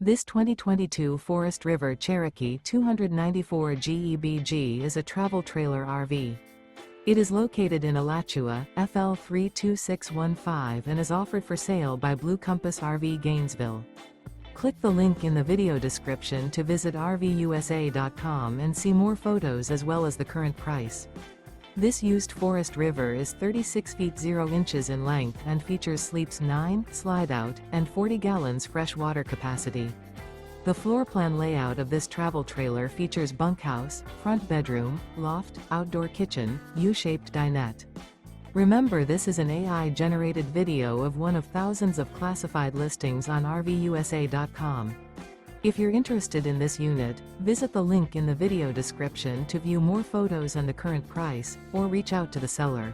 This 2022 Forest River Cherokee 294 GEBG is a travel trailer RV. It is located in Alachua, FL 32615 and is offered for sale by Blue Compass RV Gainesville. Click the link in the video description to visit RVUSA.com and see more photos as well as the current price. This used Forest River is 36 feet 0 inches in length and features sleeps 9, Slideout, and 40 gallons fresh water capacity. The floor plan layout of this travel trailer features bunkhouse, front bedroom, loft, outdoor kitchen, U-shaped dinette. Remember, this is an AI-generated video of one of thousands of classified listings on RVUSA.com. If you're interested in this unit, visit the link in the video description to view more photos and the current price, or reach out to the seller.